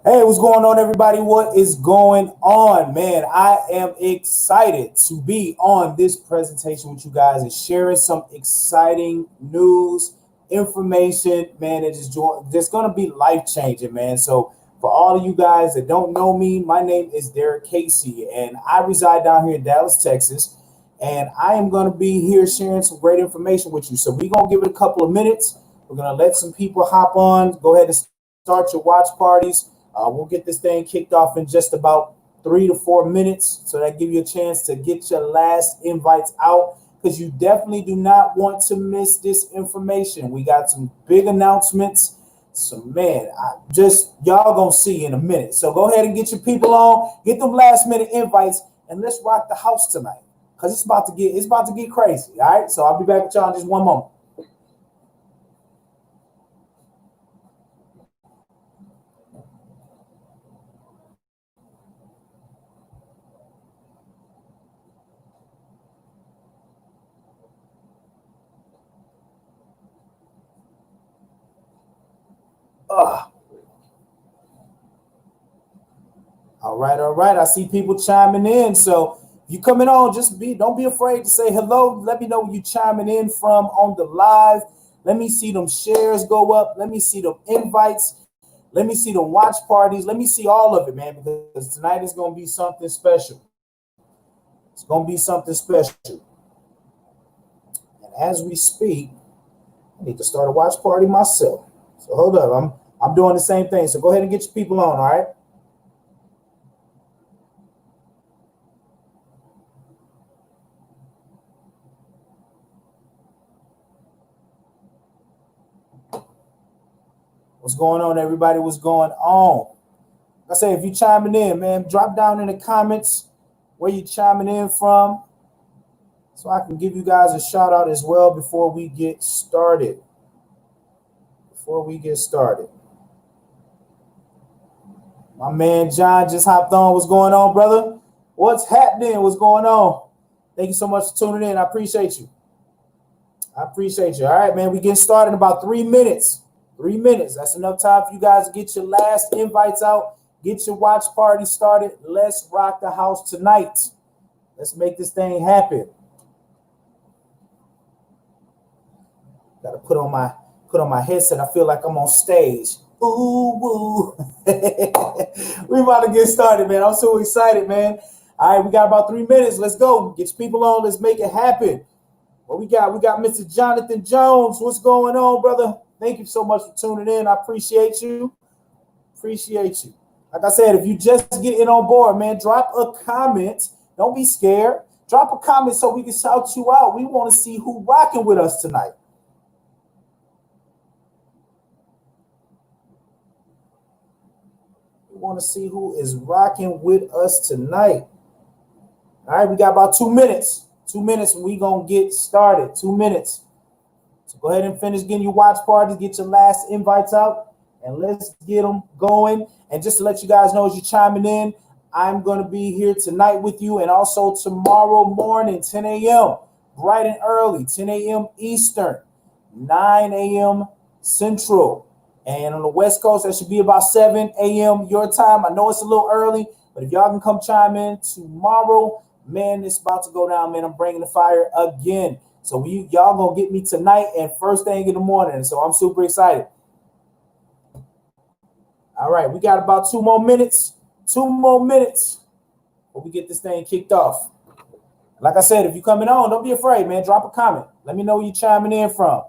Hey, what's going on, everybody? What is going on, man? I am excited to be on this presentation with you guys and sharing some exciting news, information, man. It is just going to be life changing, man. So, for all of you guys that don't know me, my name is Derrick Casey, and I reside down here in Dallas, Texas. And I am going to be here sharing some great information with you. So, we're going to give it a couple of minutes. We're going to let some people hop on. Go ahead and start your watch parties. We'll get this thing kicked off in just about 3 to 4 minutes. So that give you a chance to get your last invites out, because you definitely do not want to miss this information. We got some big announcements. So, man, y'all gonna see in a minute. So go ahead and get your people on, get them last minute invites, and let's rock the house tonight, because it's about to get crazy. All right. So I'll be back with y'all in just one moment. All right, all right. I see people chiming in. So you coming on, don't be afraid to say hello. Let me know where you chiming in from on the live. Let me see them shares go up. Let me see them invites. Let me see them watch parties. Let me see all of it, man, because tonight is going to be something special. It's going to be something special. And as we speak, I need to start a watch party myself. So hold up. I'm doing the same thing. So go ahead and get your people on, all right? What's going on, everybody? What's going on? Like I say, if you chiming in, man, drop down in the comments where you chiming in from, so I can give you guys a shout out as well before we get started. My man John just hopped on. What's going on, brother? What's happening? What's going on? Thank you so much for tuning in. I appreciate you. All right, man, we getting started in about 3 minutes. 3 minutes. That's enough time for you guys to get your last invites out. Get your watch party started. Let's rock the house tonight. Let's make this thing happen. Got to put on my headset. I feel like I'm on stage. Ooh, woo. We about to get started, man. I'm so excited, man. All right, we got about 3 minutes. Let's go. Get your people on. Let's make it happen. What we got? We got Mr. Jonathan Jones. What's going on, brother? Thank you so much for tuning in. I appreciate you. Like I said, if you just getting on board, man, drop a comment. Don't be scared. Drop a comment so we can shout you out. We want to see who rocking with us tonight. We want to see who is rocking with us tonight. All right, we got about 2 minutes. 2 minutes and we going to get started. 2 minutes. So go ahead and finish getting your watch parties, get your last invites out, and let's get them going. And just to let you guys know, as you're chiming in, I'm going to be here tonight with you, and also tomorrow morning, 10 a.m., bright and early, 10 a.m. Eastern, 9 a.m. Central. And on the West Coast, that should be about 7 a.m. your time. I know it's a little early, but if y'all can come chime in tomorrow, man, it's about to go down, man. I'm bringing the fire again. So y'all gonna get me tonight and first thing in the morning. So I'm super excited. All right, we got about 2 more minutes. 2 more minutes before we get this thing kicked off. Like I said, if you're coming on, don't be afraid, man. Drop a comment. Let me know where you're chiming in from.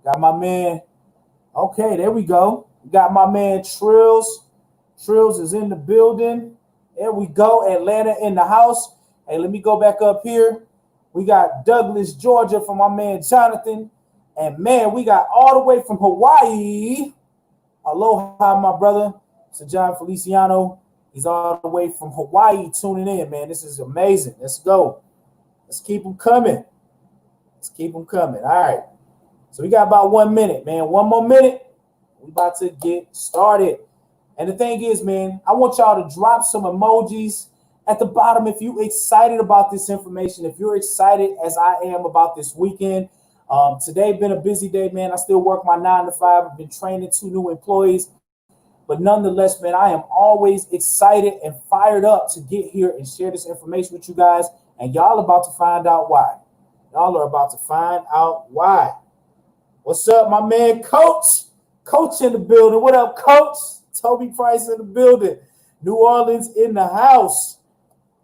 Got my man. Okay, there we go. Got my man Trills. Trills is in the building. There we go. Atlanta in the house. Hey, let me go back up here. We got Douglas, Georgia from my man Jonathan. And, man, we got all the way from Hawaii. Aloha, my brother. Sir John Feliciano. He's all the way from Hawaii tuning in, man. This is amazing. Let's go. Let's keep them coming. All right. So we got about 1 minute, man. 1 more minute. We about to get started. And the thing is, man, I want y'all to drop some emojis at the bottom if you're excited about this information, if you're excited as I am about this weekend. Today been a busy day, man. I still work my 9 to 5. I've been training 2 new employees. But nonetheless, man, I am always excited and fired up to get here and share this information with you guys. And y'all about to find out why. Y'all are about to find out why. What's up, my man, Coach? Coach in the building. What up, Coach? Toby Price in the building. New Orleans in the house.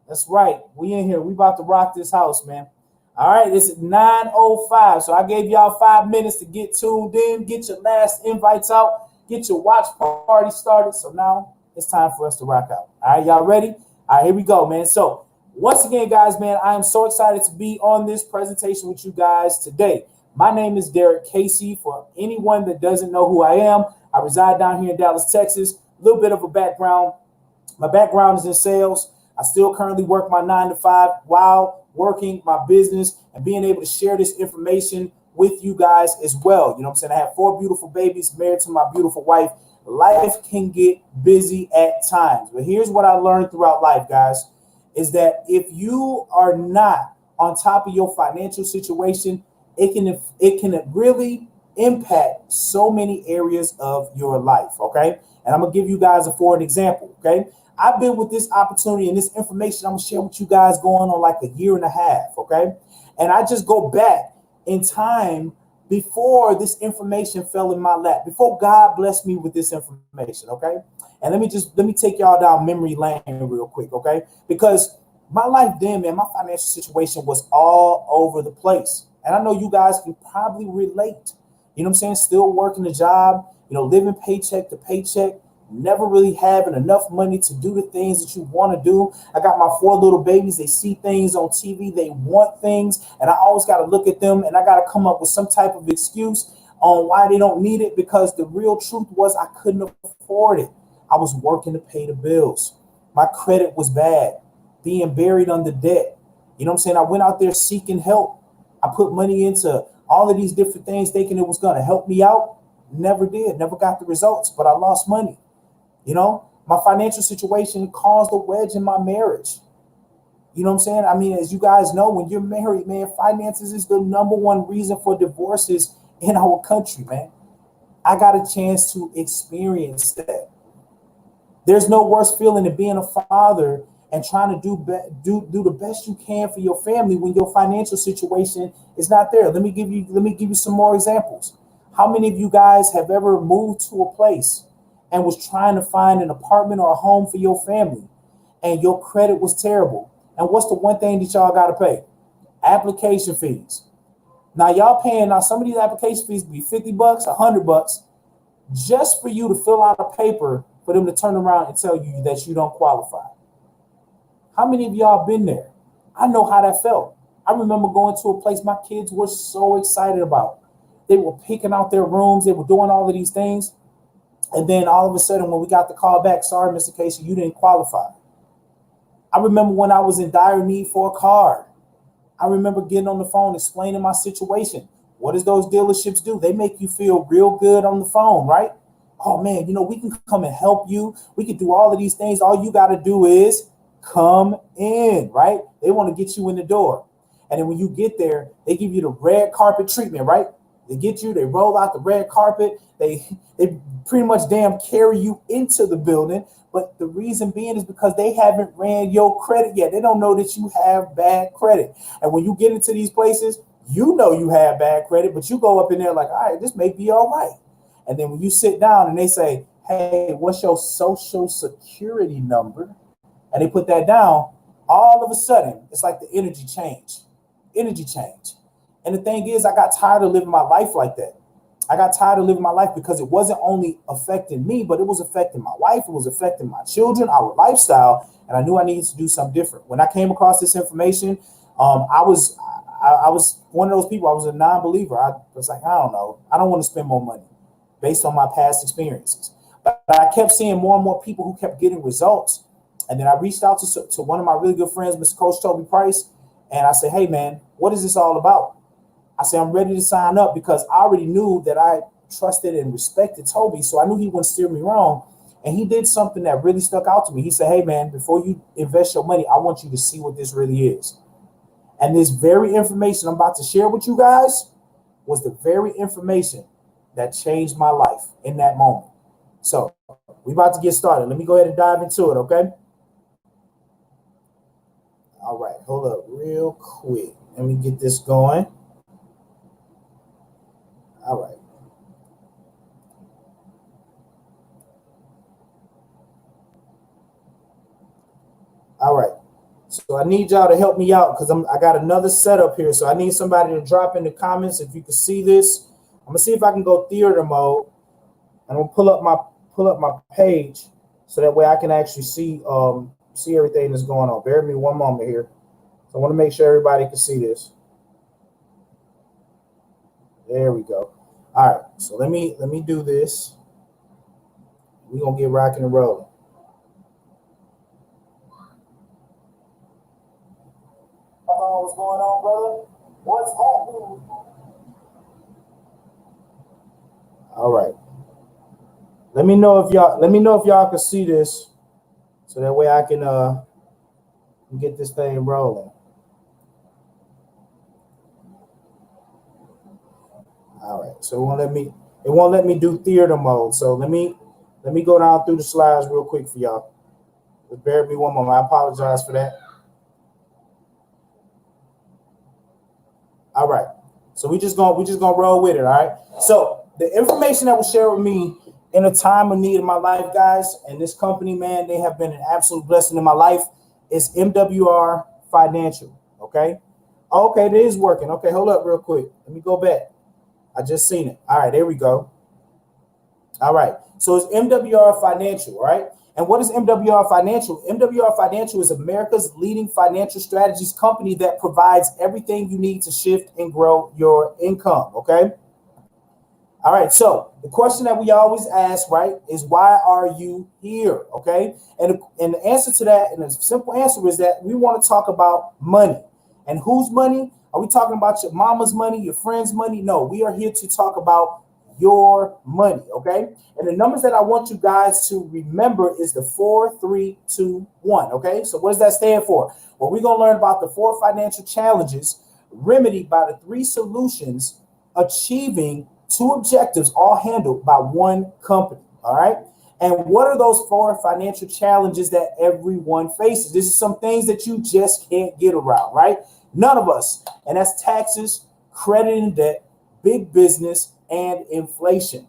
That's right. We in here. We about to rock this house, man. All right, it's 9:05. So I gave y'all 5 minutes to get tuned in, get your last invites out, get your watch party started. So now it's time for us to rock out. All right, y'all ready? All right, here we go, man. So once again, guys, man, I am so excited to be on this presentation with you guys today. My name is Derrick Casey. For anyone that doesn't know who I am, I reside down here in Dallas, Texas. A little bit of a background. My background is in sales. I still currently work my 9 to 5 while working my business and being able to share this information with you guys as well. You know what I'm saying? I have 4 beautiful babies, married to my beautiful wife. Life can get busy at times. But here's what I learned throughout life, guys, is that if you are not on top of your financial situation, it can really impact so many areas of your life, okay? And I'm going to give you guys for an example, okay? I've been with this opportunity and this information I'm going to share with you guys going on like a year and a half, okay? And I just go back in time before this information fell in my lap, before God blessed me with this information, okay? And let me take y'all down memory lane real quick, okay? Because my life then, man, my financial situation was all over the place. And I know you guys can probably relate. You know what I'm saying? Still working a job, you know, living paycheck to paycheck, never really having enough money to do the things that you want to do. I got my 4 little babies. They see things on TV. They want things. And I always got to look at them and I got to come up with some type of excuse on why they don't need it, because the real truth was I couldn't afford it. I was working to pay the bills. My credit was bad, being buried under debt. You know what I'm saying? I went out there seeking help. I put money into all of these different things thinking it was going to help me out. Never did. Never got the results, but I lost money. You know, my financial situation caused a wedge in my marriage. You know what I'm saying? I mean, as you guys know, when you're married, man, finances is the #1 reason for divorces in our country, man. I got a chance to experience that. There's no worse feeling than being a father and trying to do the best you can for your family when your financial situation is not there. Let me give you some more examples. How many of you guys have ever moved to a place and was trying to find an apartment or a home for your family and your credit was terrible? And what's the one thing that y'all got to pay? Application fees. Now y'all paying, now some of these application fees be $50, $100 just for you to fill out a paper for them to turn around and tell you that you don't qualify. How many of y'all been there? I know how that felt. I remember going to a place my kids were so excited about. They were picking out their rooms. They were doing all of these things. And then all of a sudden, when we got the call back, sorry, Mr. Casey, you didn't qualify. I remember when I was in dire need for a car. I remember getting on the phone, explaining my situation. What does those dealerships do? They make you feel real good on the phone, right? Oh, man, you know, we can come and help you. We can do all of these things. All you got to do is come in, right? They want to get you in the door. And then when you get there, they give you the red carpet treatment, right? They get you, they roll out the red carpet. They pretty much damn carry you into the building. But the reason being is because they haven't ran your credit yet. They don't know that you have bad credit. And when you get into these places, you know you have bad credit, but you go up in there like, all right, this may be all right. And then when you sit down and they say, hey, what's your social security number? And they put that down, all of a sudden, it's like the energy change. And the thing is, I got tired of living my life like that. I got tired of living my life because it wasn't only affecting me, but it was affecting my wife. It was affecting my children, our lifestyle. And I knew I needed to do something different. When I came across this information, I was one of those people. I was a non-believer. I was like, I don't know. I don't want to spend more money based on my past experiences. But I kept seeing more and more people who kept getting results. And then I reached out to one of my really good friends, Mr. Coach Toby Price. And I said, hey, man, what is this all about? I said, I'm ready to sign up because I already knew that I trusted and respected Toby. So I knew he wouldn't steer me wrong. And he did something that really stuck out to me. He said, hey, man, before you invest your money, I want you to see what this really is. And this very information I'm about to share with you guys was the very information that changed my life in that moment. So we about to get started. Let me go ahead and dive into it, okay? All right, hold up real quick. Let me get this going. All right. All right. So I need y'all to help me out because I got another setup here. So I need somebody to drop in the comments if you can see this. I'm gonna see if I can go theater mode. I'm gonna pull up my page so that way I can actually see everything that's going on. Bear with me one moment here. So I want to make sure everybody can see this. There we go. All right. So let me do this. We're gonna get rocking and rolling. What's going on, brother? What's happening? All right. Let me know if y'all can see this, so that way I can get this thing rolling. All right. So it won't let me do theater mode. So let me go down through the slides real quick for y'all. Just bear with me one moment. I apologize for that. All right. So we just gonna roll with it. All right. So the information that was shared with me in a time of need in my life, guys, and this company, man, they have been an absolute blessing in my life, is MWR Financial. Okay. Okay, it is working. Okay, hold up real quick. Let me go back. I just seen it. All right, there we go. All right. So it's MWR Financial, right? And what is MWR Financial? MWR Financial is America's leading financial strategies company that provides everything you need to shift and grow your income, okay? All right, so the question that we always ask, right, is why are you here, okay? And the answer to that, and the simple answer is that we want to talk about money. And whose money? Are we talking about your mama's money, your friend's money? No, we are here to talk about your money, okay? And the numbers that I want you guys to remember is the 4, 3, 2, 1, okay? So what does that stand for? Well, we're going to learn about the 4 financial challenges remedied by the 3 solutions, achieving 2 objectives, all handled by one company, all right? And what are those 4 financial challenges that everyone faces? This is some things that you just can't get around, right? None of us. And that's taxes, credit and debt, big business, and inflation.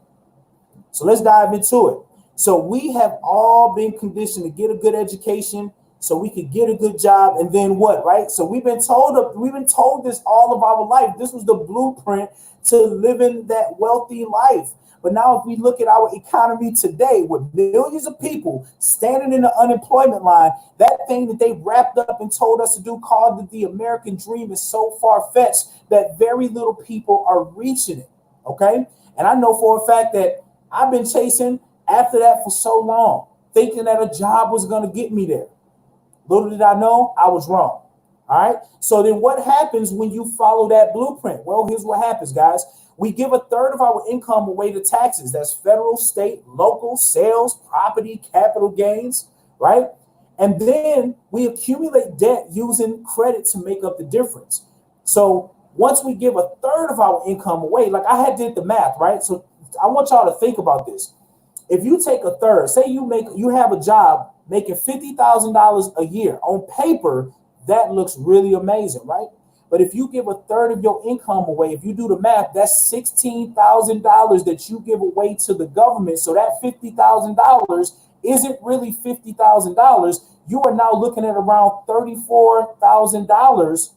So let's dive into it. So we have all been conditioned to get a good education so we could get a good job, and then what, right? So we've been told this all of our life. This was the blueprint to living that wealthy life. But now if we look at our economy today with millions of people standing in the unemployment line, that thing that they wrapped up and told us to do called the American dream is so far-fetched that very little people are reaching it, okay? And I know for a fact that I've been chasing after that for so long, thinking that a job was going to get me there. Little did I know, I was wrong. All right. So then what happens when you follow that blueprint? Well, here's what happens, guys. We give a third of our income away to taxes. That's federal, state, local, sales, property, capital gains, right? And then we accumulate debt using credit to make up the difference. So once we give a third of our income away, like I had did the math, right? So I want y'all to think about this. If you take a third, say you have a job making $50,000 a year, on paper, that looks really amazing, right? But if you give a third of your income away, if you do the math, that's $16,000 that you give away to the government. So that $50,000 isn't really $50,000. You are now looking at around $34,000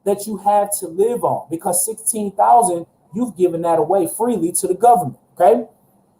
that you have to live on, because $16,000 you've given that away freely to the government, okay?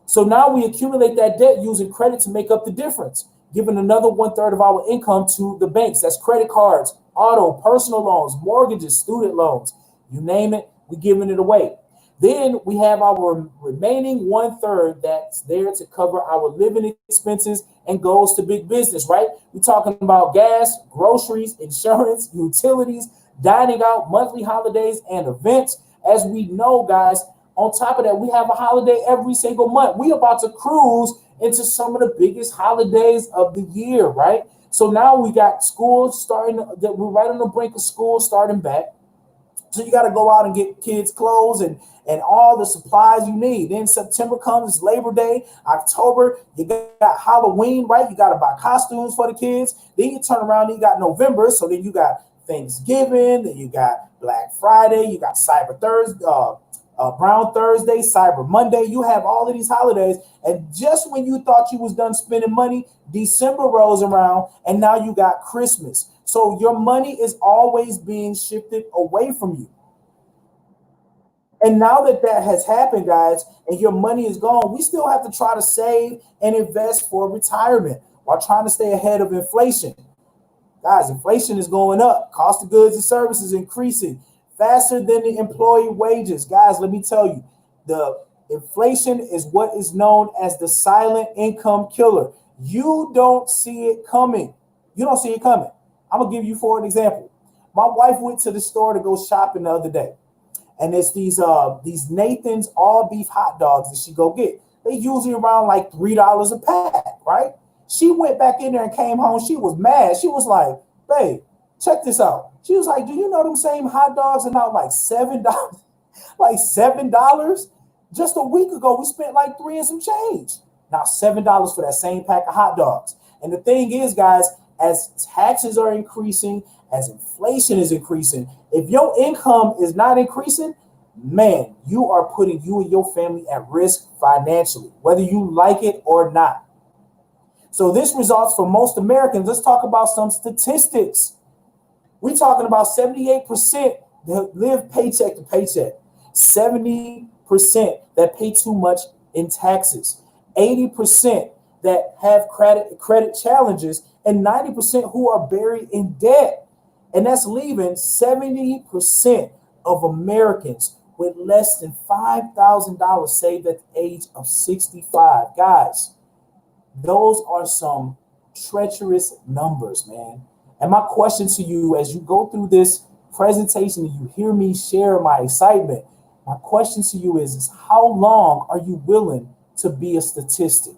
So now we accumulate that debt using credit to make up the difference, giving another 1/3 of our income to the banks. That's credit cards, auto, personal loans, mortgages, student loans, you name it, we're giving it away. Then we have our remaining 1/3 that's there to cover our living expenses and goes to big business, right? We're talking about gas, groceries, insurance, utilities, dining out, monthly holidays, and events. As we know, guys, on top of that, we have a holiday every single month. We about to cruise into some of the biggest holidays of the year, right? So now we got school starting, that we're right on the brink of school starting back. So you got to go out and get kids clothes and all the supplies you need. Then September comes, it's Labor Day. October, you got Halloween, right? You got to buy costumes for the kids. Then you turn around and you got November. So then you got Thanksgiving. Then you got Black Friday. You got Cyber Thursday, Brown Thursday, Cyber Monday. You have all of these holidays. And just when you thought you was done spending money, December rolls around and now you got Christmas. So your money is always being shifted away from you. And now that that has happened, guys, and your money is gone, we still have to try to save and invest for retirement while trying to stay ahead of inflation. Guys, inflation is going up. Cost of goods and services increasing faster than the employee wages. Guys, let me tell you, the inflation is what is known as the silent income killer. You don't see it coming. You don't see it coming. I'm going to give you for an example. My wife went to the store to go shopping the other day. And it's these Nathan's all beef hot dogs that she go get. They usually around like $3 a pack, right? She went back in there and came home. She was mad. She was like, babe, check this out. She was like, do you know them same hot dogs are now like $7? Like $7? Just a week ago, we spent like $3 and some change. Now $7 for that same pack of hot dogs. And the thing is, guys, as taxes are increasing, as inflation is increasing, if your income is not increasing, man, you are putting you and your family at risk financially, whether you like it or not. So this results for most Americans. Let's talk about some statistics. We're talking about 78% that live paycheck to paycheck, 70% that pay too much in taxes, 80% that have credit challenges, and 90% who are buried in debt. And that's leaving 70% of Americans with less than $5,000 saved at the age of 65. Guys, those are some treacherous numbers, man. And my question to you as you go through this presentation and you hear me share my excitement, my question to you is how long are you willing to be a statistic?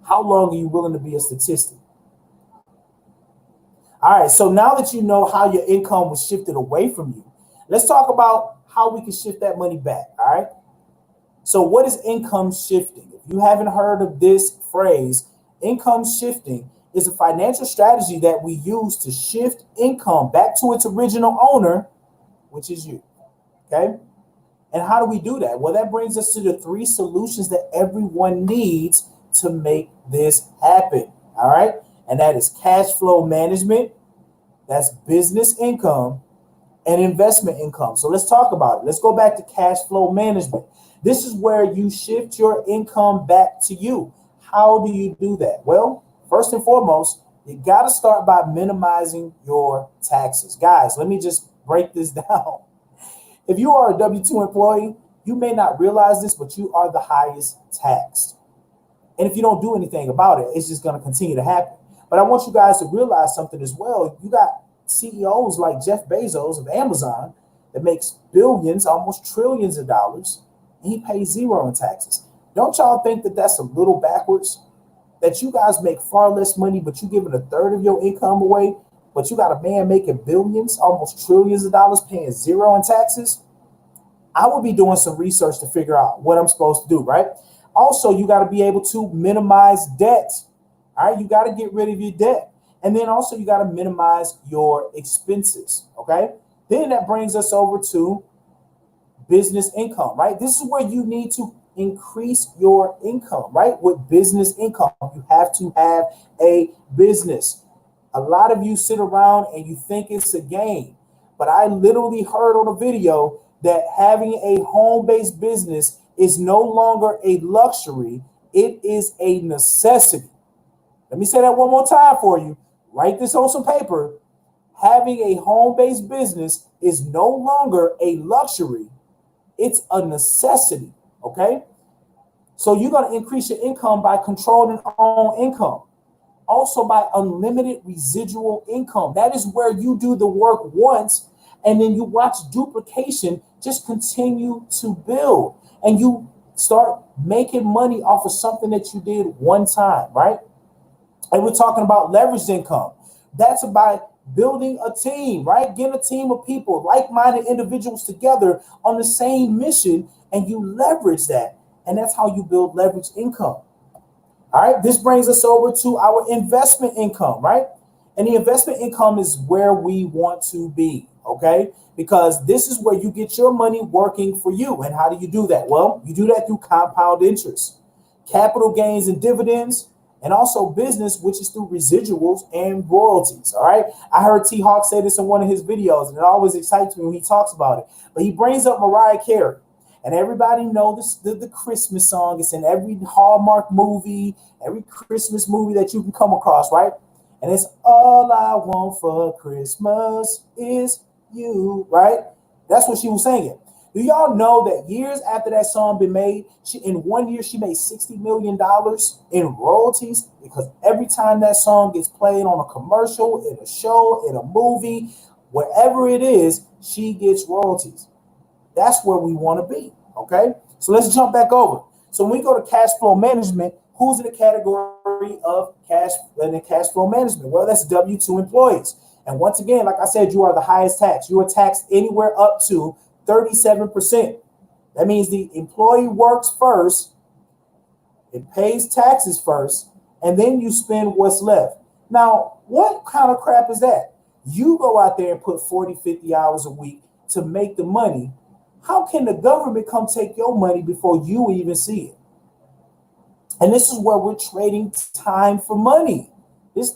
How long are you willing to be a statistic? All right, so now that you know how your income was shifted away from you, let's talk about how we can shift that money back, all right? So what is income shifting? If you haven't heard of this phrase, income shifting is a financial strategy that we use to shift income back to its original owner, which is you, okay? And how do we do that? Well, that brings us to the 3 solutions that everyone needs to make this happen, all right? And that is cash flow management, that's business income, and investment income. So let's talk about it. Let's go back to cash flow management. This is where you shift your income back to you. How do you do that? Well, first and foremost, you got to start by minimizing your taxes. Guys, let me just break this down. If you are a W-2 employee, you may not realize this, but you are the highest taxed. And if you don't do anything about it, it's just going to continue to happen. But I want you guys to realize something as well. You got CEOs like Jeff Bezos of Amazon that makes billions, almost trillions of dollars, and he pays 0 in taxes. Don't y'all think that that's a little backwards? That you guys make far less money, but you giving 1/3 of your income away, but you got a man making billions, almost trillions of dollars, paying 0 in taxes? I will be doing some research to figure out what I'm supposed to do, right? Also, you got to be able to minimize debt. All right, you got to get rid of your debt. And then also you got to minimize your expenses, okay? Then that brings us over to business income, right? This is where you need to increase your income, right? With business income, you have to have a business. A lot of you sit around and you think it's a game, but I literally heard on a video that having a home-based business is no longer a luxury, it is a necessity. Let me say that one more time for you. Write this on some paper. Having a home-based business is no longer a luxury. It's a necessity, okay? So you're going to increase your income by controlling your own income. Also by unlimited residual income. That is where you do the work once and then you watch duplication just continue to build. And you start making money off of something that you did one time, right? And we're talking about leveraged income. That's by building a team, right? Getting a team of people, like-minded individuals together on the same mission, and you leverage that. And that's how you build leverage income. All right, this brings us over to our investment income, right? And the investment income is where we want to be, okay? Because this is where you get your money working for you. And how do you do that? Well, you do that through compound interest, capital gains and dividends, and also business, which is through residuals and royalties. All right. I heard T Hawk say this in one of his videos, and it always excites me when he talks about it. But he brings up Mariah Carey. And everybody knows the Christmas song. It's in every Hallmark movie, every Christmas movie that you can come across, right? And it's all I want for Christmas is you, right? That's what she was singing. Do y'all know that years after that song been made, in 1 year she made $60 million in royalties? Because every time that song gets played on a commercial, in a show, in a movie, wherever it is, she gets royalties. That's where we want to be, okay? So let's jump back over. So when we go to cash flow management, who's in the category of cash flow management? Well, that's W-2 employees. And once again, like I said, you are the highest tax. You are taxed anywhere up to 37%. That means the employee works first, it pays taxes first, and then you spend what's left. Now, what kind of crap is that? You go out there and put 40, 50 hours a week to make the money. How can the government come take your money before you even see it? And this is where we're trading time for money.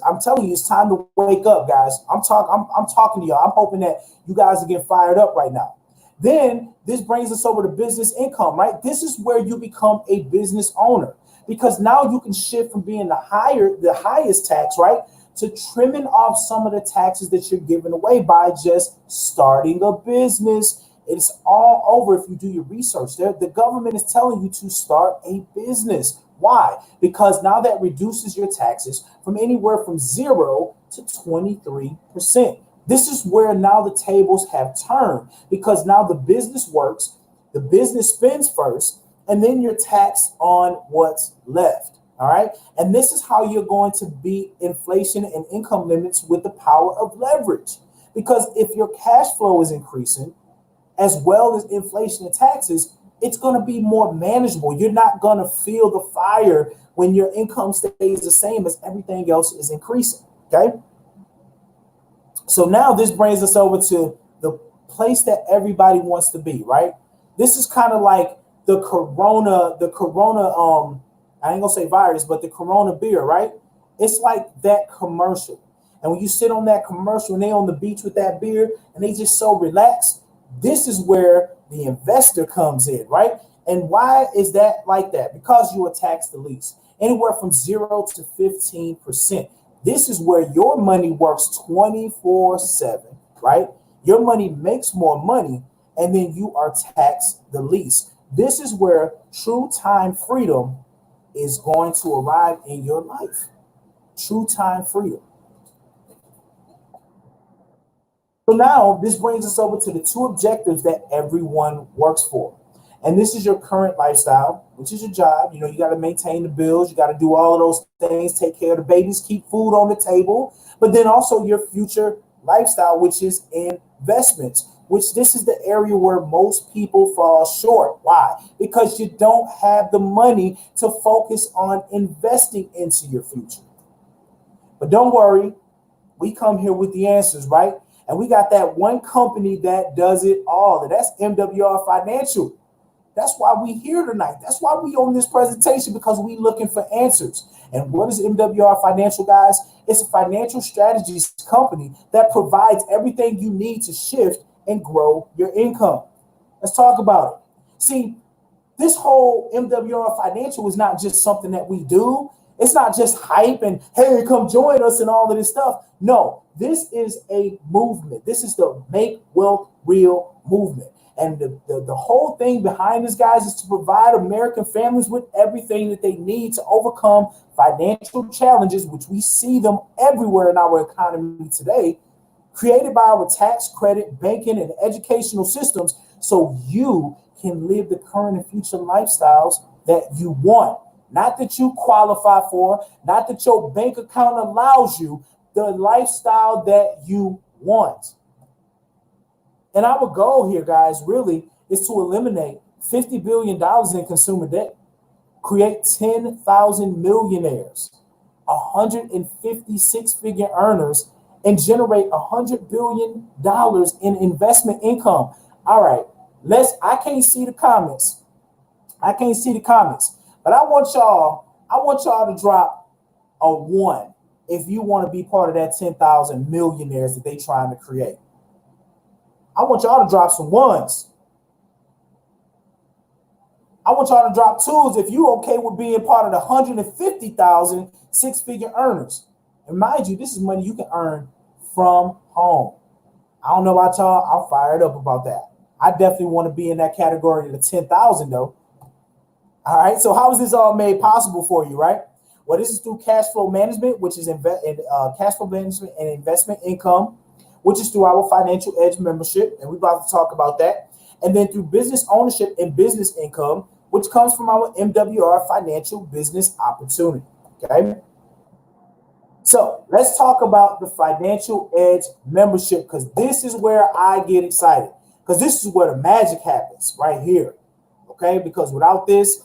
I'm telling you, it's time to wake up, guys. I'm talking to y'all. I'm hoping that you guys are getting fired up right now. Then this brings us over to business income, right? This is where you become a business owner, because now you can shift from being the highest tax, right, to trimming off some of the taxes that you're giving away by just starting a business. It's all over if you do your research. The government is telling you to start a business. Why? Because now that reduces your taxes from anywhere from 0 to 23%. This is where now the tables have turned, because now the business works, the business spends first, and then you're taxed on what's left. All right. And this is how you're going to beat inflation and income limits with the power of leverage. Because if your cash flow is increasing, as well as inflation and taxes, it's going to be more manageable. You're not going to feel the fire when your income stays the same as everything else is increasing. Okay. So now this brings us over to the place that everybody wants to be, right? This is kind of like the corona, I ain't gonna say virus, but the corona beer, right? It's like that commercial. And when you sit on that commercial and they on the beach with that beer and they just so relaxed, this is where the investor comes in, right? And why is that like that? Because you are taxed the least, anywhere from 0 to 15%. This is where your money works 24/7, right? Your money makes more money, and then you are taxed the least. This is where true time freedom is going to arrive in your life. True time freedom. So now this brings us over to the two objectives that everyone works for. And this is your current lifestyle, which is your job. You know, you got to maintain the bills. You got to do all of those things, take care of the babies, keep food on the table. But then also your future lifestyle, which is investments, which this is the area where most people fall short. Why? Because you don't have the money to focus on investing into your future. But don't worry, we come here with the answers, right? And we got that one company that does it all, and that's MWR Financial. That's why we here tonight. That's why we on this presentation, because we looking for answers. And what is MWR Financial, guys? It's a financial strategies company that provides everything you need to shift and grow your income. Let's talk about it. See, this whole MWR Financial is not just something that we do. It's not just hype and, hey, come join us and all of this stuff. No, this is a movement. This is the Make Wealth Real movement. And the whole thing behind this, guys, is to provide American families with everything that they need to overcome financial challenges, which we see them everywhere in our economy today, created by our tax, credit, banking, and educational systems, so you can live the current and future lifestyles that you want. Not that you qualify for, not that your bank account allows you. the lifestyle that you want. And our goal here, guys, really is to eliminate $50 billion in consumer debt, create 10,000 millionaires, 156-figure earners, and generate $100 billion in investment income. All right, I can't see the comments. But I want y'all to drop a 1 if you want to be part of that 10,000 millionaires that they trying to create. I want y'all to drop some 1s. I want y'all to drop 2s if you okay with being part of the 150,000 six-figure earners. And mind you, this is money you can earn from home. I don't know about y'all. I'm fired up about that. I definitely want to be in that category of the 10,000 though. All right. So how is this all made possible for you, right? Well, this is through cash flow management, which is cash flow management and investment income, which is through our Financial Edge membership, and we're about to talk about that. And then through business ownership and business income, which comes from our MWR Financial Business Opportunity. Okay. So let's talk about the Financial Edge membership, because this is where I get excited, because this is where the magic happens right here. Okay. Because without this,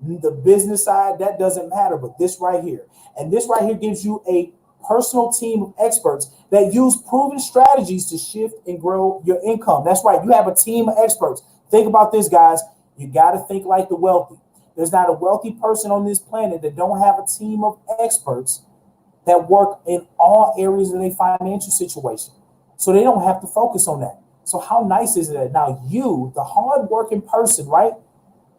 the business side, that doesn't matter, but this right here. And this right here gives you a personal team of experts that use proven strategies to shift and grow your income. That's right. You have a team of experts. Think about this, guys. You got to think like the wealthy. There's not a wealthy person on this planet that don't have a team of experts that work in all areas of their financial situation. So they don't have to focus on that. So how nice is it that now you, the hardworking person, right,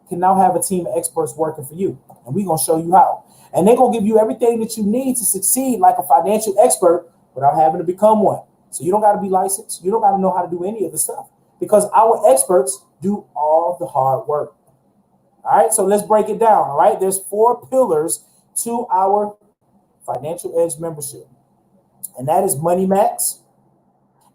can now have a team of experts working for you. And we're going to show you how. And they're going to give you everything that you need to succeed like a financial expert without having to become one. So you don't got to be licensed. You don't got to know how to do any of the stuff, because our experts do all the hard work. All right, so let's break it down. All right, there's 4 pillars to our Financial Edge membership, and that is Money Max.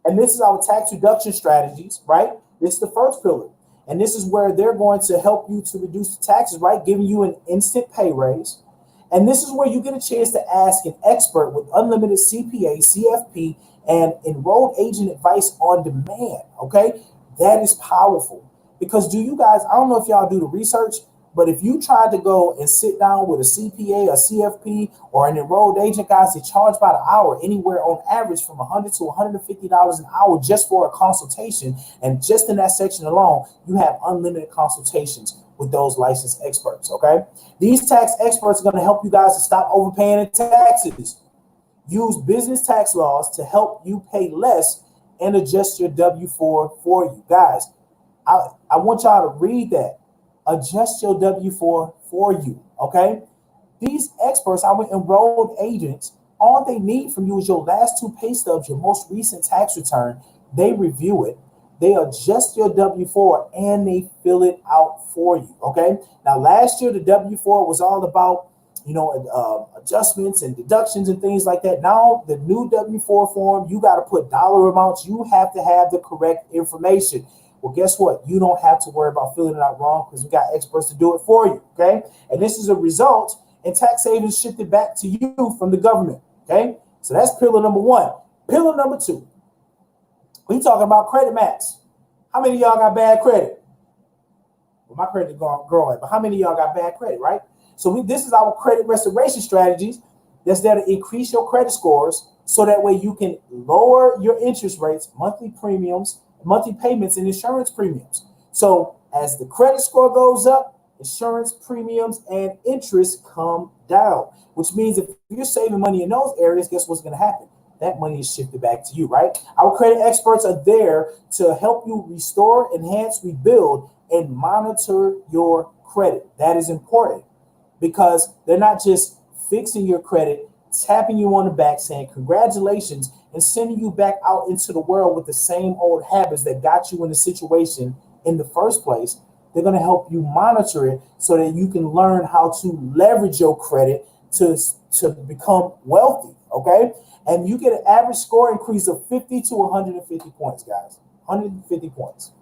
And this is our tax reduction strategies, right? This is the first pillar. And this is where they're going to help you to reduce the taxes, right? Giving you an instant pay raise. And this is where you get a chance to ask an expert with unlimited CPA, CFP, and enrolled agent advice on demand, okay? That is powerful, because do you guys, I don't know if y'all do the research, but if you tried to go and sit down with a CPA, a CFP, or an enrolled agent, guys, they charge by the hour, anywhere on average from $100 to $150 an hour just for a consultation. And just in that section alone, you have unlimited consultations with those licensed experts, okay? These tax experts are going to help you guys to stop overpaying in taxes. Use business tax laws to help you pay less and adjust your W-4 for you. Guys, I want y'all to read that. Adjust your W-4 for you, okay? These experts, our enrolled agents, all they need from you is your last 2 pay stubs, your most recent tax return. They review it, they adjust your W-4, and they fill it out for you, okay? Now, last year, the W-4 was all about, adjustments and deductions and things like that. Now, the new W-4 form, you got to put dollar amounts. You have to have the correct information. Well, guess what? You don't have to worry about filling it out wrong, because we got experts to do it for you, okay? And this is a result in tax savings shifted back to you from the government, okay? So that's pillar number 1. Pillar number 2, we talking about credit max. How many of y'all got bad credit? Well, my credit growing, but how many of y'all got bad credit, right? So this is our credit restoration strategies that's there to increase your credit scores, so that way you can lower your interest rates, monthly premiums, monthly payments, and insurance premiums. So as the credit score goes up, insurance premiums and interest come down, which means if you're saving money in those areas, guess what's going to happen? That money is shifted back to you, right? Our credit experts are there to help you restore, enhance, rebuild, and monitor your credit. That is important, because they're not just fixing your credit, tapping you on the back, saying congratulations, and sending you back out into the world with the same old habits that got you in the situation in the first place. They're going to help you monitor it so that you can learn how to leverage your credit to become wealthy, okay? And you get an average score increase of 50 to 150 points, guys, 150 points.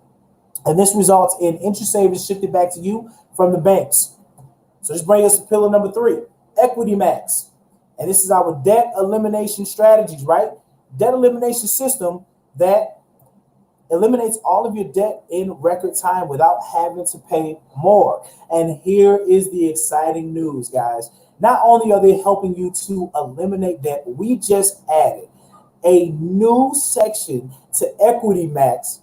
And this results in interest savings shifted back to you from the banks. So this brings us to pillar number 3, equity max. And this is our debt elimination strategies, right? Debt elimination system that eliminates all of your debt in record time without having to pay more. And here is the exciting news, guys. Not only are they helping you to eliminate debt, we just added a new section to Equity Max,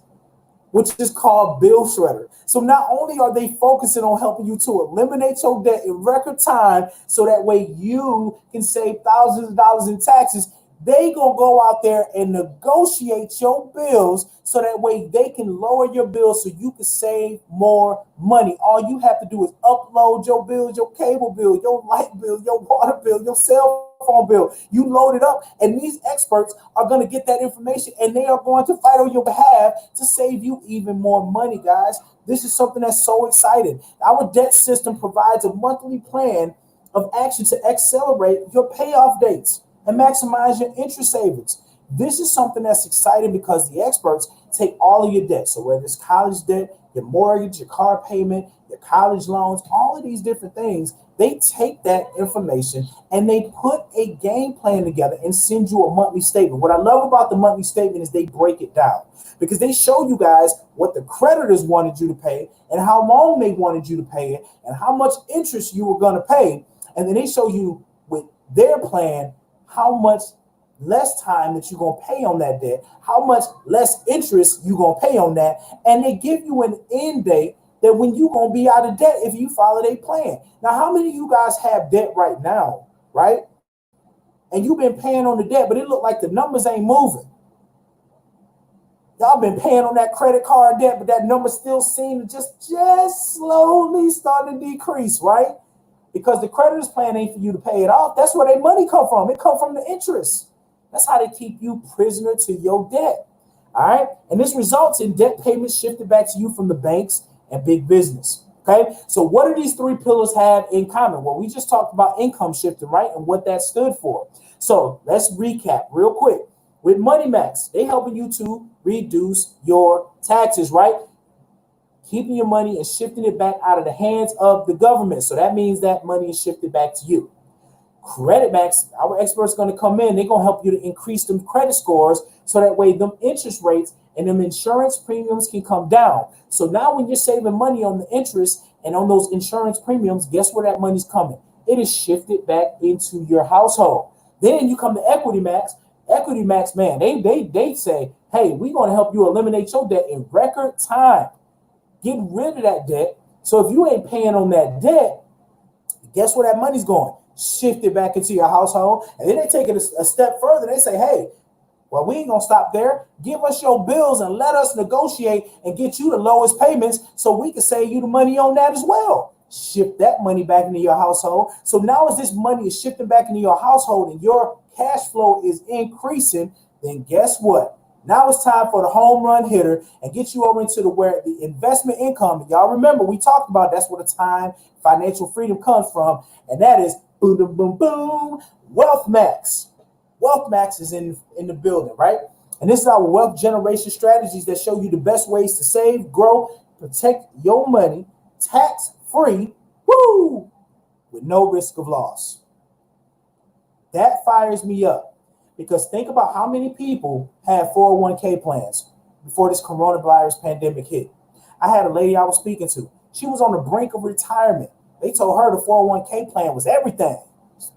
which is called Bill Shredder. So not only are they focusing on helping you to eliminate your debt in record time so that way you can save thousands of dollars in taxes, they gonna go out there and negotiate your bills so that way they can lower your bills so you can save more money. All you have to do is upload your bills, your cable bill, your light bill, your water bill, your cell phone bill. You load it up, and these experts are going to get that information, and they are going to fight on your behalf to save you even more money, guys. This is something that's so exciting. Our debt system provides a monthly plan of action to accelerate your payoff dates and maximize your interest savings. This is something that's exciting because the experts take all of your debt. So whether it's college debt, your mortgage, your car payment, your college loans, all of these different things, they take that information and they put a game plan together and send you a monthly statement. What I love about the monthly statement is they break it down because they show you guys what the creditors wanted you to pay and how long they wanted you to pay it and how much interest you were going to pay. And then they show you with their plan how much less time that you're going to pay on that debt, how much less interest you're going to pay on that. And they give you an end date that when you're going to be out of debt if you follow their plan. Now, how many of you guys have debt right now, right? And you've been paying on the debt, but it look like the numbers ain't moving. Y'all been paying on that credit card debt, but that number still seem to just slowly starting to decrease, right? Because the creditor's plan ain't for you to pay it off. That's where their money come from. It come from the interest. That's how they keep you prisoner to your debt. All right. And this results in debt payments shifted back to you from the banks and big business. Okay. So what do these three pillars have in common? Well, we just talked about income shifting, right? And what that stood for. So let's recap real quick. With Money Max, they helping you to reduce your taxes, right? Keeping your money and shifting it back out of the hands of the government. So that means that money is shifted back to you. Credit Max, our experts going to come in. They're going to help you to increase them credit scores so that way them interest rates and them insurance premiums can come down. So now when you're saving money on the interest and on those insurance premiums, guess where that money's coming? It is shifted back into your household. Then you come to Equity Max. Equity Max, man, they say, hey, we're going to help you eliminate your debt in record time. Get rid of that debt. So if you ain't paying on that debt, guess where that money's going? Shift it back into your household. And then they take it a step further. They say, hey, well, we ain't going to stop there. Give us your bills and let us negotiate and get you the lowest payments so we can save you the money on that as well. Shift that money back into your household. So now as this money is shifting back into your household and your cash flow is increasing, then guess what? Now it's time for the home run hitter and get you over into where the investment income. Y'all remember we talked about that's where the time financial freedom comes from, and that is boom, boom, boom, boom. Wealth Max. Wealth Max is in the building, right? And this is our wealth generation strategies that show you the best ways to save, grow, protect your money, tax free, woo, with no risk of loss. That fires me up. Because think about how many people had 401k plans before this coronavirus pandemic hit. I had a lady I was speaking to. She was on the brink of retirement. They told her the 401k plan was everything.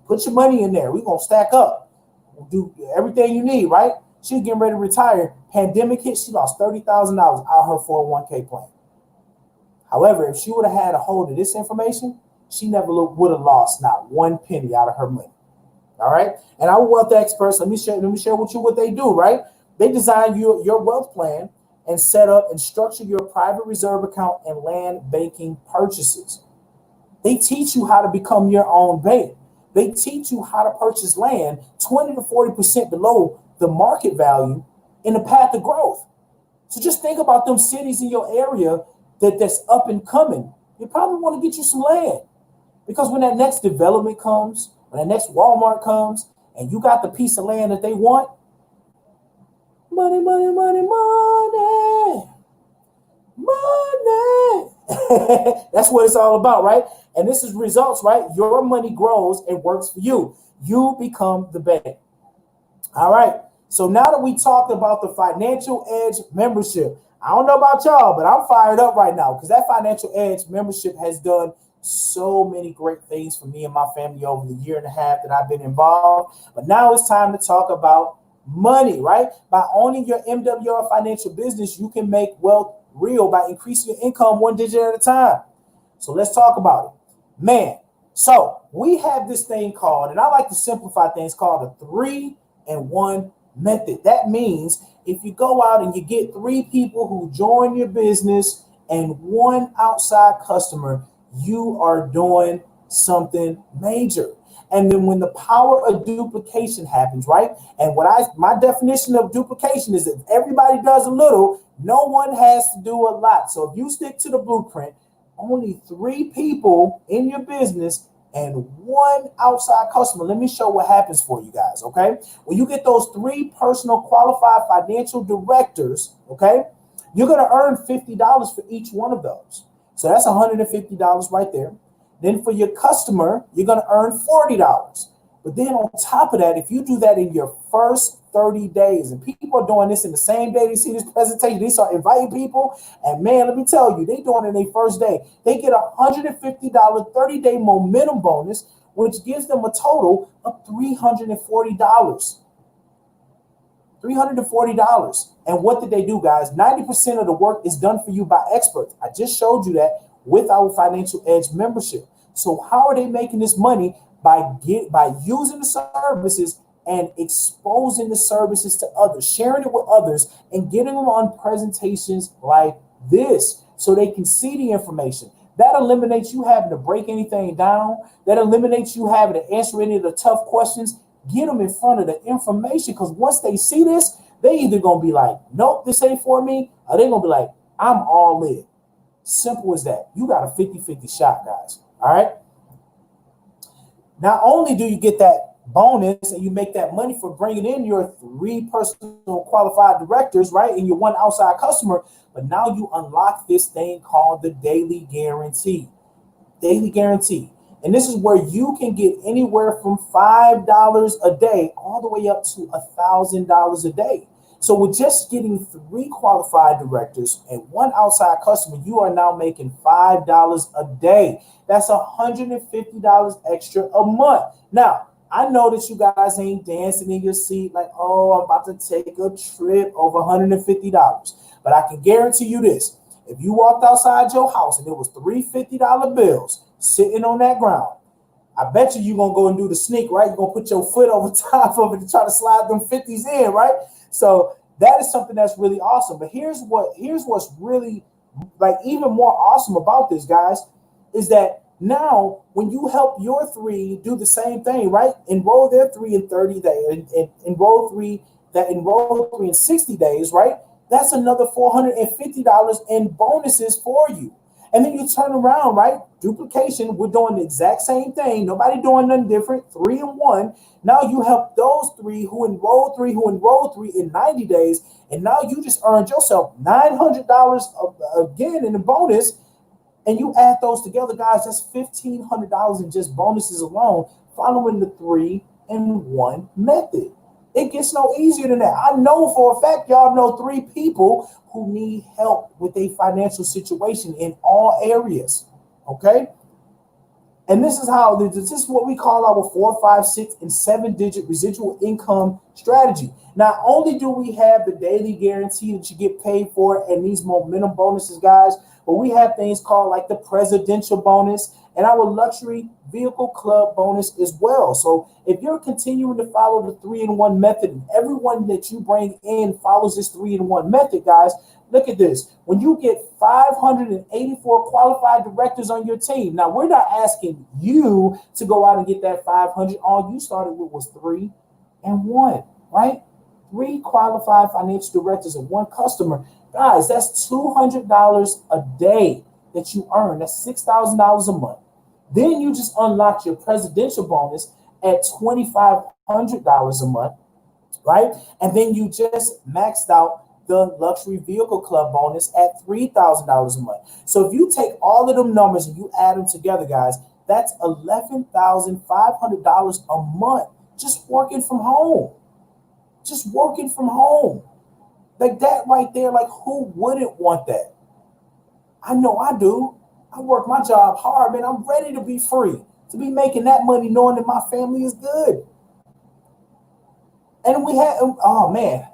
Put your money in there. We're going to stack up. We'll do everything you need, right? She was getting ready to retire. Pandemic hit. She lost $30,000 out of her 401k plan. However, if she would have had a hold of this information, she never would have lost not one penny out of her money. All right. And our wealth experts, let me share with you what they do, right? They design your wealth plan and set up and structure your private reserve account and land banking purchases. They teach you how to become your own bank. They teach you how to purchase land 20 to 40% below the market value in the path of growth. So just think about them cities in your area that's up and coming. You probably want to get you some land because when that next development comes, when the next Walmart comes and you got the piece of land that they want, money, money, money, money, money. That's what it's all about, right? And this is results, right? Your money grows and works for you. You become the bank. All right. So now that we talked about the Financial Edge membership, I don't know about y'all, but I'm fired up right now because that Financial Edge membership has done so many great things for me and my family over the year and a half that I've been involved. But now it's time to talk about money, right? By owning your MWR financial business, you can make wealth real by increasing your income one digit at a time. So let's talk about it. Man, so we have this thing called, and I like to simplify things, called a 3-in-1 method. That means if you go out and you get 3 people who join your business and 1 outside customer, you are doing something major. And then when the power of duplication happens, right? And my definition of duplication is that everybody does a little, no one has to do a lot. So if you stick to the blueprint, only 3 people in your business and 1 outside customer. Let me show what happens for you guys, okay? When you get those 3 personal qualified financial directors, okay, you're going to earn $50 for each one of those. So that's $150 right there. Then for your customer, you're going to earn $40. But then on top of that, if you do that in your first 30 days, and people are doing this in the same day they see this presentation, they start inviting people, and man, let me tell you, they doing it in their first day. They get a $150 30-day momentum bonus, which gives them a total of $340. $340. And what did they do, guys? 90% of the work is done for you by experts. I just showed you that with our Financial Edge membership. So how are they making this money? By using the services and exposing the services to others, sharing it with others, and getting them on presentations like this so they can see the information. That eliminates you having to break anything down. That eliminates you having to answer any of the tough questions. Get them in front of the information, because once they see this, they either going to be like, nope, this ain't for me, or they're going to be like, I'm all in. Simple as that. You got a 50-50 shot, guys. All right. Not only do you get that bonus and you make that money for bringing in your 3 personal qualified directors, right, and your 1 outside customer, but now you unlock this thing called the daily guarantee. Daily guarantee. And this is where you can get anywhere from $5 a day all the way up to $1,000 a day. So with just getting 3 qualified directors and 1 outside customer, you are now making $5 a day. That's $150 extra a month. Now, I know that you guys ain't dancing in your seat like, oh, I'm about to take a trip over $150. But I can guarantee you this. If you walked outside your house and there was 3 $50 bills sitting on that ground, I bet you're going to go and do the sneak, right? You're going to put your foot over top of it to try to slide them 50s in, right? So that is something that's really awesome. But here's what's really like even more awesome about this, guys, is that now when you help your 3 do the same thing, right? Enroll their 3 in 30 days and enroll 3 in 60 days, right? That's another $450 in bonuses for you. And then you turn around, right? Duplication, we're doing the exact same thing. Nobody doing nothing different, 3 in 1. Now you help those 3 who enroll 3 in 90 days. And now you just earned yourself $900 again in the bonus. And you add those together, guys, that's $1,500 in just bonuses alone, following the 3-in-1 method. It gets no easier than that. I know for a fact y'all know 3 people who need help with a financial situation in all areas, okay? And this is what we call our 4, 5, 6, and 7-digit residual income strategy. Not only do we have the daily guarantee that you get paid for and these momentum bonuses, guys, but we have things called like the presidential bonus and our luxury vehicle club bonus as well. So if you're continuing to follow the 3-in-1 method and everyone that you bring in follows this 3-in-1 method, guys, look at this. When you get 584 qualified directors on your team, now we're not asking you to go out and get that 500. All you started with was 3-in-1, right? 3 qualified financial directors and 1 customer. Guys, that's $200 a day that you earn. That's $6,000 a month. Then you just unlocked your presidential bonus at $2,500 a month, right? And then you just maxed out the luxury vehicle club bonus at $3,000 a month. So if you take all of them numbers and you add them together, guys, that's $11,500 a month just working from home. Just working from home. Like that right there, like who wouldn't want that? I know I do. I work my job hard, man. I'm ready to be free, to be making that money knowing that my family is good. And we had, oh man,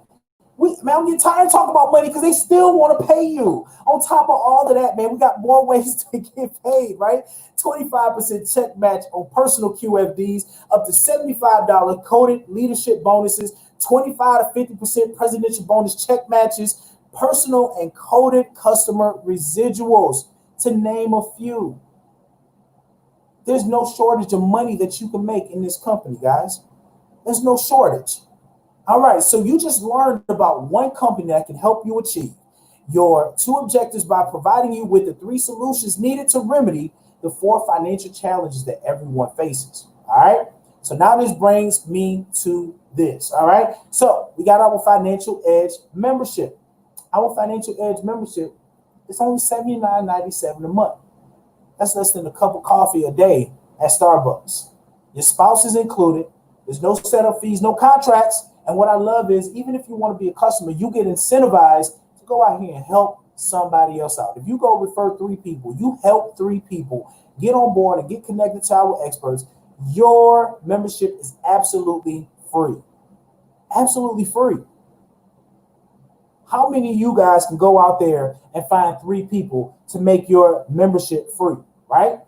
I'm getting tired of talking about money because they still want to pay you. On top of all of that, man, we got more ways to get paid, right? 25% check match on personal QFDs, up to $75 coded leadership bonuses, 25 to 50% presidential bonus check matches, personal and coded customer residuals, to name a few. There's no shortage of money that you can make in this company, guys. There's no shortage. All right, so you just learned about one company that can help you achieve your 2 objectives by providing you with the 3 solutions needed to remedy the 4 financial challenges that everyone faces. All right, so now this brings me to this. All right, so we got our Financial Edge membership. Our Financial Edge membership is only $79.97 a month. That's less than a cup of coffee a day at Starbucks. Your spouse is included. There's no setup fees, no contracts. And what I love is, even if you want to be a customer, you get incentivized to go out here and help somebody else out. If you go refer 3 people, you help 3 people get on board and get connected to our experts, your membership is absolutely free. Absolutely free. How many of you guys can go out there and find 3 people to make your membership free, right?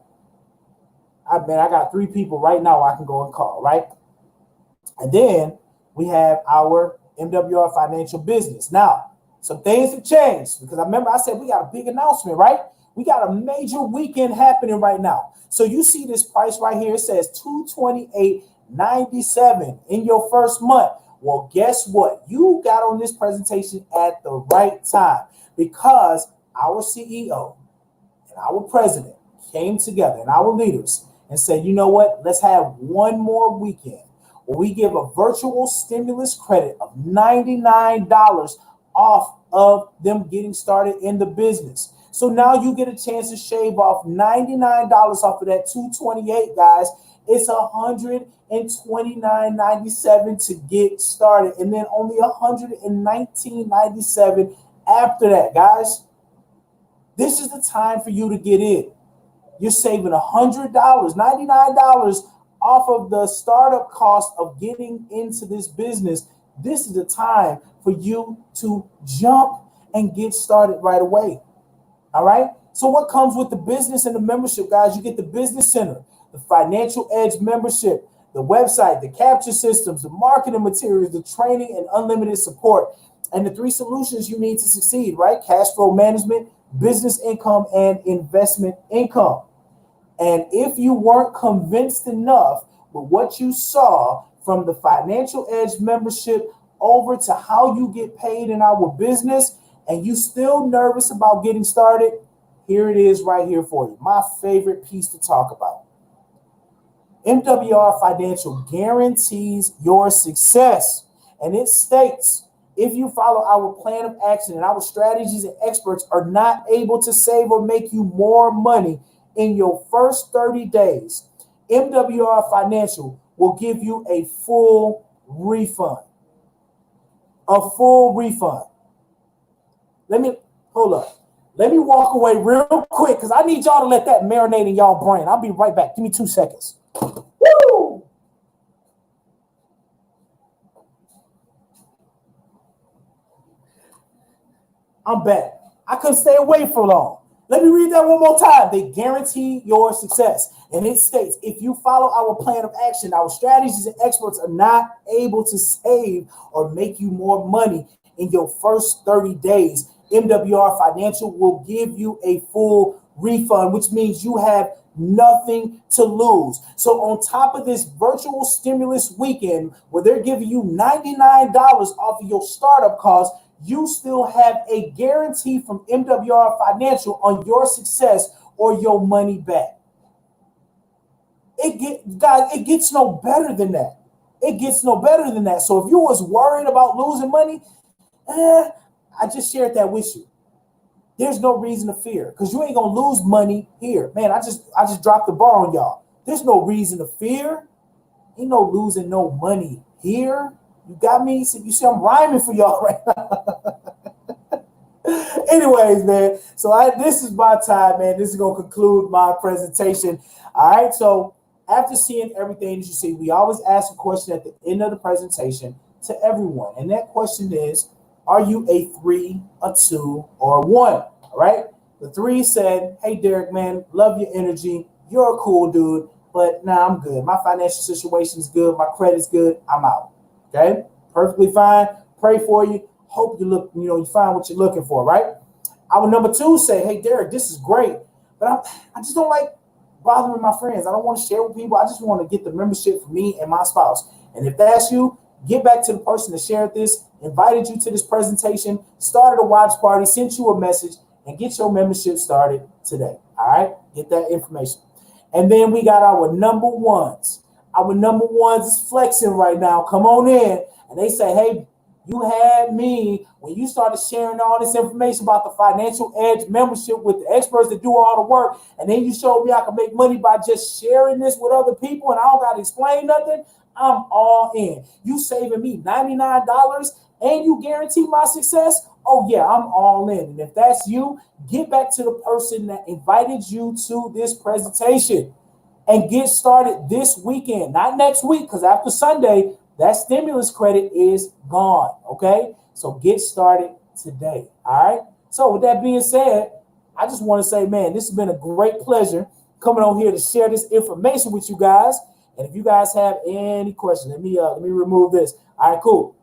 I got 3 people right now I can go and call, right? And then we have our MWR Financial Business. Now, some things have changed because I remember I said we got a big announcement, right? We got a major weekend happening right now. So you see this price right here. It says $228.97 in your first month. Well, guess what? You got on this presentation at the right time because our CEO and our president came together and our leaders and said, you know what? Let's have one more weekend where we give a virtual stimulus credit of $99 off of them getting started in the business. So now you get a chance to shave off $99 off of that $228, guys. It's $129.97 to get started, and then only $119.97 after that, guys. This is the time for you to get in. You're saving $100, $99 off of the startup cost of getting into this business. This is the time for you to jump and get started right away. All right. So what comes with the business and the membership, guys? You get the Business Center, the Financial Edge membership, the website, the capture systems, the marketing materials, the training, and unlimited support, and the 3 solutions you need to succeed, right? Cash flow management, business income, and investment income. And if you weren't convinced enough with what you saw from the Financial Edge membership over to how you get paid in our business, and you still nervous about getting started, here it is right here for you. My favorite piece to talk about. MWR Financial guarantees your success. And it states, if you follow our plan of action and our strategies and experts are not able to save or make you more money in your first 30 days, MWR Financial will give you a full refund. A full refund. Hold up. Let me walk away real quick because I need y'all to let that marinate in y'all brain. I'll be right back. Give me 2 seconds. Woo! I'm back. I couldn't stay away for long. Let me read that one more time. They guarantee your success. And it states, if you follow our plan of action, our strategies and experts are not able to save or make you more money in your first 30 days, MWR Financial will give you a full refund, which means you have nothing to lose. So on top of this virtual stimulus weekend, where they're giving you $99 off of your startup cost, you still have a guarantee from MWR Financial on your success or your money back. It gets no better than that. It gets no better than that. So if you was worried about losing money, I just shared that with you. There's no reason to fear because you ain't gonna lose money here. Man, I just dropped the ball on y'all. There's no reason to fear. Ain't no losing no money here. You got me? So you see I'm rhyming for y'all right now. Anyways, man. So this is my time, man. This is gonna conclude my presentation. All right. So after seeing everything that you see, we always ask a question at the end of the presentation to everyone. And that question is, are you a 3, a 2, or a 1? All right. The 3 said, hey, Derrick, man, love your energy. You're a cool dude, but nah, I'm good. My financial situation is good. My credit's good. I'm out. Okay. Perfectly fine. Pray for you. Hope you find what you're looking for, right? Our number 2 say, hey, Derrick, this is great, but I just don't like bothering my friends. I don't want to share with people. I just want to get the membership for me and my spouse. And if that's you, get back to the person that shared this, invited you to this presentation, started a watch party, sent you a message, and get your membership started today. All right? Get that information. And then we got our number 1s. Our number 1s is flexing right now. Come on in. And they say, hey, you had me when you started sharing all this information about the Financial Edge membership with the experts that do all the work. And then you showed me I can make money by just sharing this with other people and I don't got to explain nothing. I'm all in. You saving me $99 and you guarantee my success? Oh, yeah, I'm all in. And if that's you, get back to the person that invited you to this presentation and get started this weekend, not next week, because after Sunday, that stimulus credit is gone, okay? So get started today, all right? So with that being said, I just want to say, man, this has been a great pleasure coming on here to share this information with you guys. And if you guys have any questions, let me remove this. All right, cool.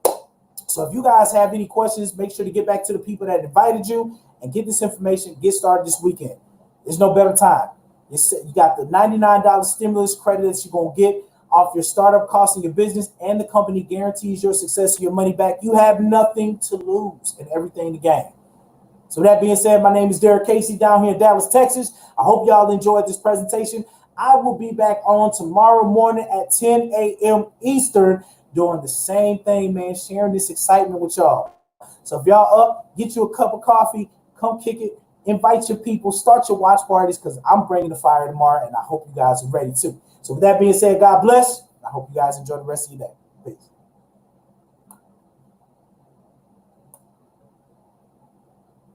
So if you guys have any questions, make sure to get back to the people that invited you and get this information. Get started this weekend. There's no better time. You got the $99 stimulus credit that you're going to get off your startup costs in your business, and the company guarantees your success and your money back. You have nothing to lose and everything to gain. So that being said, my name is Derrick Casey down here in Dallas, Texas. I hope y'all enjoyed this presentation. I will be back on tomorrow morning at 10 a.m. Eastern doing the same thing, man, sharing this excitement with y'all. So if y'all up, get you a cup of coffee, come kick it, invite your people, start your watch parties because I'm bringing the fire tomorrow, and I hope you guys are ready too. So with that being said, God bless. I hope you guys enjoy the rest of your day. Peace.